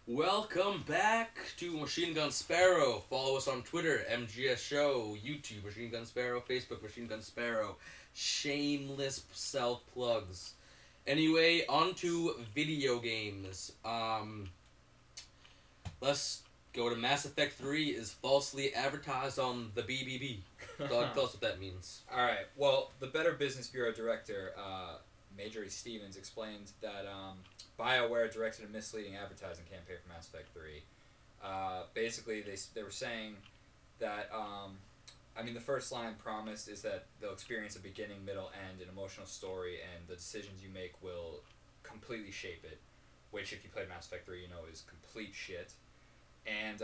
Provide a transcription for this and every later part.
Welcome back to MachineGunSparrow. Follow us on Twitter, MGS Show, YouTube, MachineGunSparrow, Facebook, MachineGunSparrow. Shameless self-plugs. Anyway, on to video games. Let's go to Mass Effect 3 is falsely advertised on the BBB. Tell us what that means. Alright, well, the Better Business Bureau director, Marjorie Stevens, explained that BioWare directed a misleading advertising campaign for Mass Effect 3. Basically, they were saying that, the first line promised is that they'll experience a beginning, middle, end, an emotional story, and the decisions you make will completely shape it, which, if you played Mass Effect 3, you know is complete shit. And,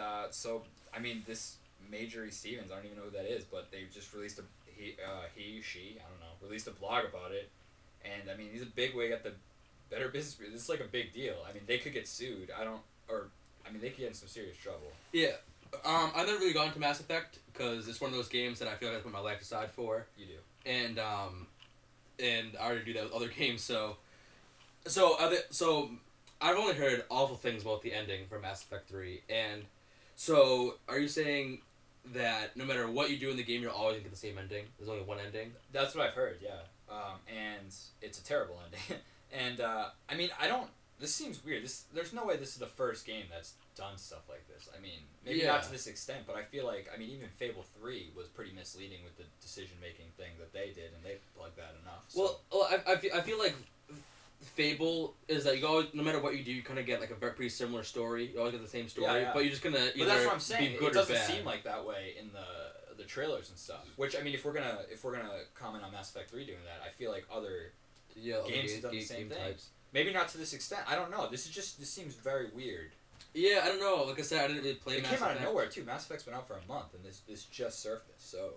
this Marjorie Stevens, I don't even know who that is, but they just released she, I don't know, released a blog about it, and, he's a bigwig at the Better Business Bureau. This is like a big deal. They could get sued. They could get in some serious trouble. Yeah. I've never really gone to Mass Effect, because it's one of those games that I feel like I put my life aside for. You do. And I already do that with other games, so I've only heard awful things about the ending for Mass Effect 3, and so are you saying that no matter what you do in the game, you're always going to get the same ending? There's only one ending? That's what I've heard, yeah. And it's a terrible ending. And, this seems weird. There's no way this is the first game that's done stuff like this. Maybe not to this extent, but I feel like, even Fable 3 was pretty misleading with the decision-making thing that they did, and they plugged that enough. So. Well, I feel like Fable is that you always, no matter what you do, you kind of get like a pretty similar story. You always get the same story, but you're just gonna either that's what I'm saying. Be good it doesn't or bad. seem like that way in the trailers and stuff. Which if we're gonna comment on Mass Effect 3 doing that, I feel like other games have done the same thing. Types. Maybe not to this extent. I don't know. This seems very weird. Yeah, I don't know. Like I said, I didn't really play Mass Effect. It came out of nowhere too. Mass Effect's been out for a month, and this just surfaced. So.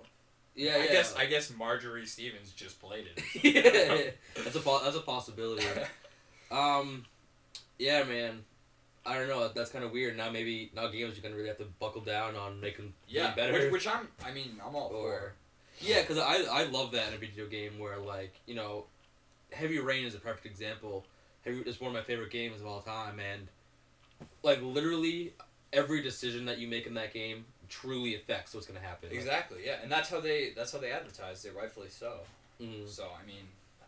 Yeah, I guess Marjorie Stevens just played it. Yeah, that's a possibility. Yeah, man. I don't know. That's kind of weird. Now games are gonna really have to buckle down on making better. Which I'm all for. Yeah, because I love that in a video game where Heavy Rain is a perfect example. It's one of my favorite games of all time, and literally every decision that you make in that game truly affects what's gonna happen. Exactly, yeah, and that's how they advertise it, rightfully so. Mm-hmm. So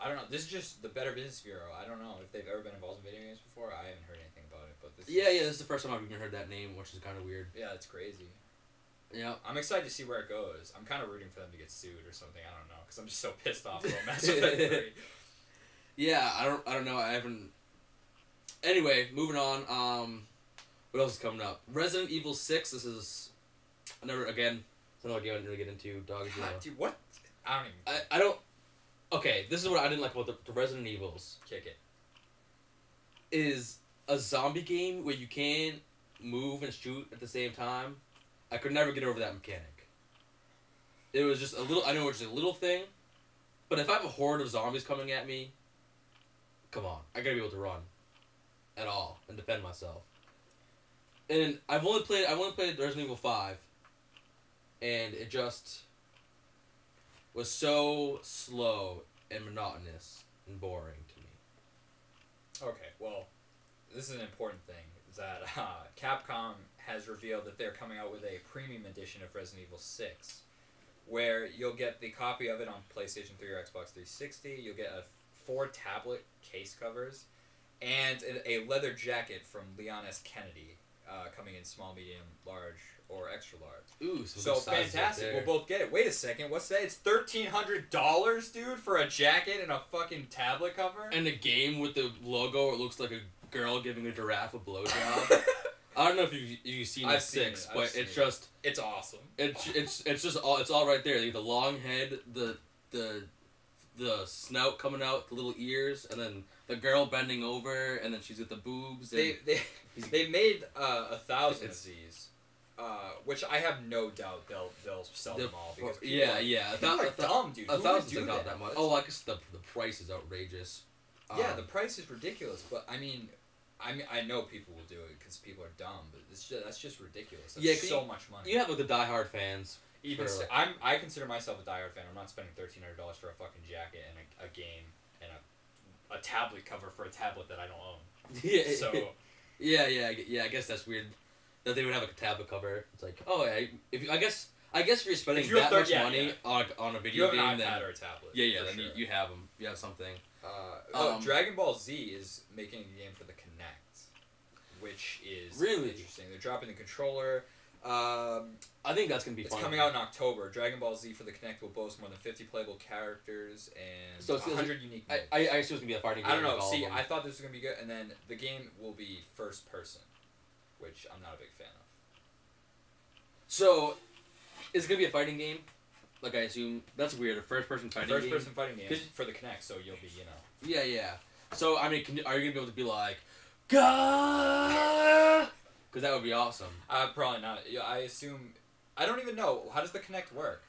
I don't know. This is just the Better Business Bureau. I don't know if they've ever been involved in video games before. I haven't heard anything about it, but this. This is the first time I've even heard that name, which is kind of weird. Yeah, it's crazy. Yeah, I'm excited to see where it goes. I'm kind of rooting for them to get sued or something. I don't know, because I'm just so pissed off about Mass Effect 3. Yeah, I don't know. I haven't. Anyway, moving on. What else is coming up? Resident Evil 6. This is another game I didn't really get into. Dude, what? I don't even. I don't. Okay, this is what I didn't like about the Resident Evils. Kick it. Is a zombie game where you can't move and shoot at the same time. I could never get over that mechanic. It was just a little. I know it's just a little thing, but if I have a horde of zombies coming at me, come on, I gotta be able to run, at all, and defend myself. And I've only played Resident Evil 5, and it just was so slow and monotonous and boring to me. Okay, well, this is an important thing, that Capcom has revealed that they're coming out with a premium edition of Resident Evil 6, where you'll get the copy of it on PlayStation 3 or Xbox 360, you'll get 4 tablet case covers, and a leather jacket from Leon S. Kennedy, coming in small, medium, large, or extra large. Ooh, so fantastic. We'll both get it. Wait a second, what's that? It's $1,300, dude, for a jacket and a fucking tablet cover? And a game with the logo, it looks like a girl giving a giraffe a blowjob. I don't know if you've seen the 6, but it's just... It's awesome. It's all right there. The long head, the snout coming out, the little ears, and then the girl bending over, and then she's got the boobs. They made 1,000 of these, which I have no doubt they'll sell them all, because people are dumb, dude. 1,000's not that much. Oh, I guess the price is outrageous. Yeah, the price is ridiculous, but I know people will do it because people are dumb, but that's just ridiculous. That's so much money. You have the diehard fans. I consider myself a diehard fan. I'm not spending $1,300 for a fucking jacket and a game and a tablet cover for a tablet that I don't own. Yeah. So, Yeah. I guess that's weird that they would have like a tablet cover. It's like, oh, yeah, I guess if you're spending that much money on a video game, you have an then iPad or a tablet. Yeah, then you have them. You have something. Dragon Ball Z is making a game for the Kinect, which is really interesting. They're dropping the controller. I think that's gonna be fun. It's coming out in October. Dragon Ball Z for the Kinect will boast more than 50 playable characters and 100 unique moves. I assume it's gonna be a fighting game. I don't know. See, I thought this was gonna be good, and then the game will be first person, which I'm not a big fan of. So, is it gonna be a fighting game? Like, I assume that's weird. A first-person fighting game. First-person fighting game for the Kinect, so you'll be, Yeah. So, I mean, are you gonna be able to be like, Gah! Because that would be awesome. Probably not. I assume. I don't even know. How does the Kinect work?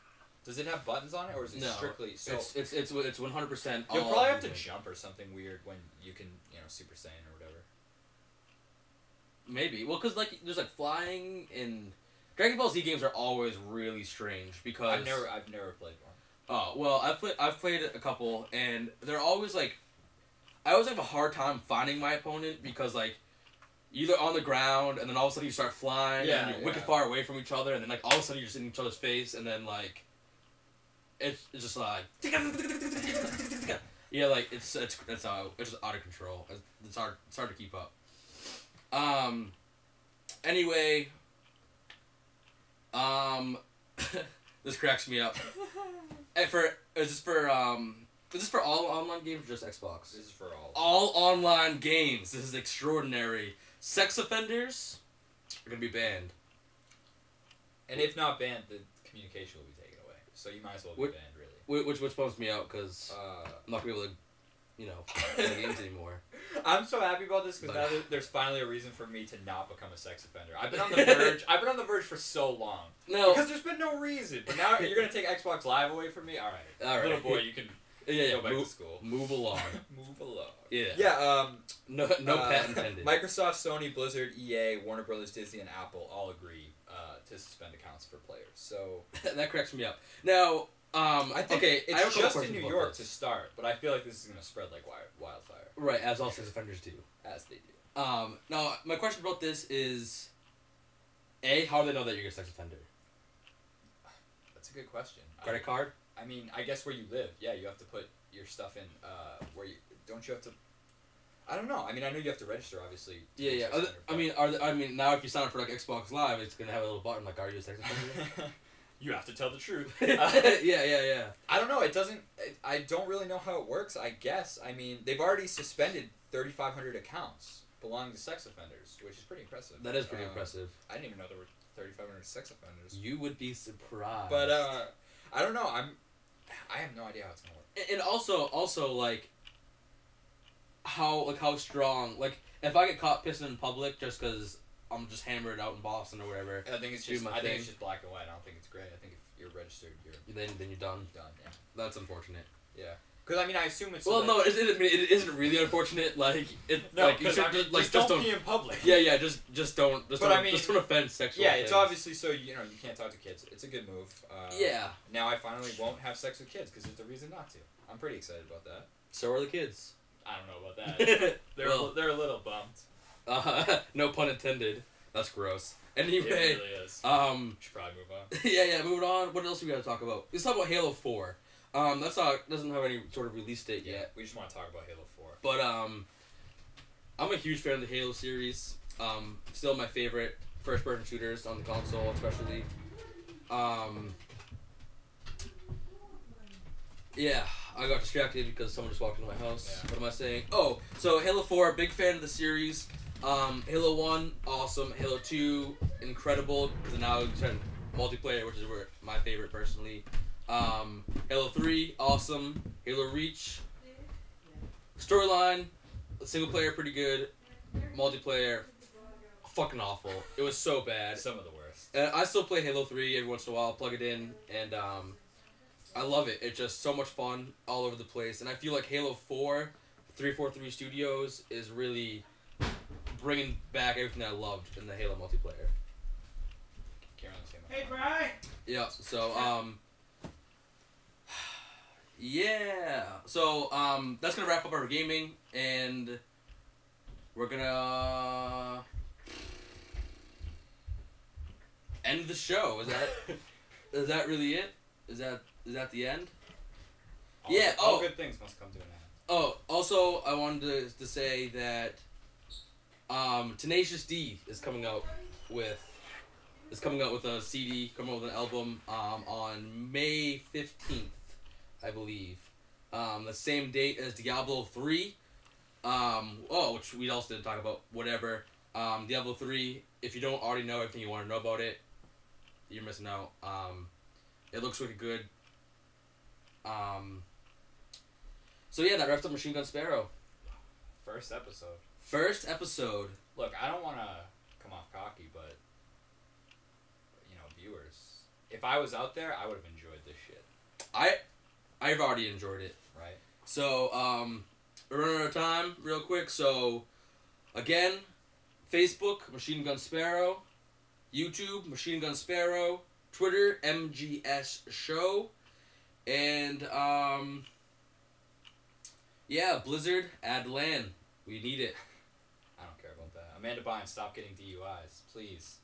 Does it have buttons on it, or is it strictly? So it's 100%. You'll probably have to jump or something weird when you can, Super Saiyan or whatever. Maybe. Well, because like there's like flying and Dragon Ball Z games are always really strange because I've never played one. Oh well, I've played a couple and they're always like, I always have a hard time finding my opponent because like. Either on the ground, and then all of a sudden you start flying, and you're wicked far away from each other, and then like all of a sudden you're just in each other's face, and then like, it's just like, yeah, like it's just out of control. It's hard to keep up. Anyway, this cracks me up. Is this for all online games or just Xbox? This is for all. All online games. This is extraordinary. Sex offenders are going to be banned. And if not banned, the communication will be taken away. So you might as well be banned, really. Which bums me out, because I'm not going to be able to, play games anymore. I'm so happy about this, because now there's finally a reason for me to not become a sex offender. I've been on the verge for so long. No. Because there's been no reason. But now you're going to take Xbox Live away from me? All right. Little boy, you can... Go back to school. Move along. Move along. Yeah. Yeah. No patent intended. Microsoft, Sony, Blizzard, EA, Warner Brothers, Disney, and Apple all agree to suspend accounts for players. So that cracks me up. Now, I think it's just in New York to start, but I feel like this is going to spread like wildfire. Right, as all sex offenders do. As they do. Now, my question about this is, A, how do they know that you're a sex offender? That's a good question. Credit card? I mean, I guess where you live, yeah, you have to put your stuff in, don't you have to, I don't know, I mean, I know you have to register, obviously. Yeah. I mean, now if you sign up for, like, Xbox Live, it's gonna have a little button, like, are you a sex offender? You have to tell the truth. Yeah. I don't know, I don't really know how it works, I guess. I mean, they've already suspended 3,500 accounts belonging to sex offenders, which is pretty impressive. That is pretty impressive. I didn't even know there were 3,500 sex offenders. You would be surprised. But, I don't know, I have no idea how it's gonna work. And also like how strong, like if I get caught pissing in public just because I'm just hammered out in Boston or whatever. I think it's just black and white. I don't think it's gray. I think if you're registered, then you're done. Yeah. That's unfortunate. Yeah. Because I mean, I assume it's. Well, no, it isn't really unfortunate. Like you should just don't be in public. Yeah. Just don't offend sexual. Yeah, it's obviously so you can't talk to kids. It's a good move. Yeah. Now I finally won't have sex with kids because there's a reason not to. I'm pretty excited about that. So are the kids. I don't know about that. They're a little bummed. No pun intended. That's gross. Anyway, it really is. Should probably move on. Yeah. Moving on. What else we gotta talk about? Let's talk about Halo 4. Doesn't have any sort of release date yet. We just want to talk about Halo 4. But I'm a huge fan of the Halo series. Still my favorite first-person shooters on the console, especially. Yeah, I got distracted because someone just walked into my house. Yeah. What am I saying? Oh, so Halo 4, big fan of the series. Halo 1, awesome. Halo 2, incredible, because now it's multiplayer, which is my favorite personally. Halo 3, awesome. Halo Reach, storyline, single player pretty good, multiplayer, fucking awful. It was so bad. Some of the worst. And I still play Halo 3 every once in a while, plug it in, and I love it. It's just so much fun all over the place. And I feel like Halo 4, 343 Studios is really bringing back everything I loved in the Halo multiplayer. Hey, Brian! Yeah, so, yeah. So, that's going to wrap up our gaming, and we're gonna end the show. Is that really it? Is that the end? All good things must come to an end. Oh, also I wanted to say that Tenacious D is coming out with a CD, coming out with an album on May 15th, I believe. The same date as Diablo 3. Which we also didn't talk about, whatever. Diablo 3, if you don't already know everything you want to know about it, you're missing out. It looks really good. So yeah, that wraps up Machine Gun Sparrow. First episode. Look, I don't want to come off cocky, but viewers, if I was out there, I would have enjoyed this shit. I've already enjoyed it. Right. So, we're running out of time real quick. So, again, Facebook, Machine Gun Sparrow. YouTube, Machine Gun Sparrow. Twitter, MGS Show. And, Blizzard, add LAN. We need it. I don't care about that. Amanda Bynes, stop getting DUIs, please.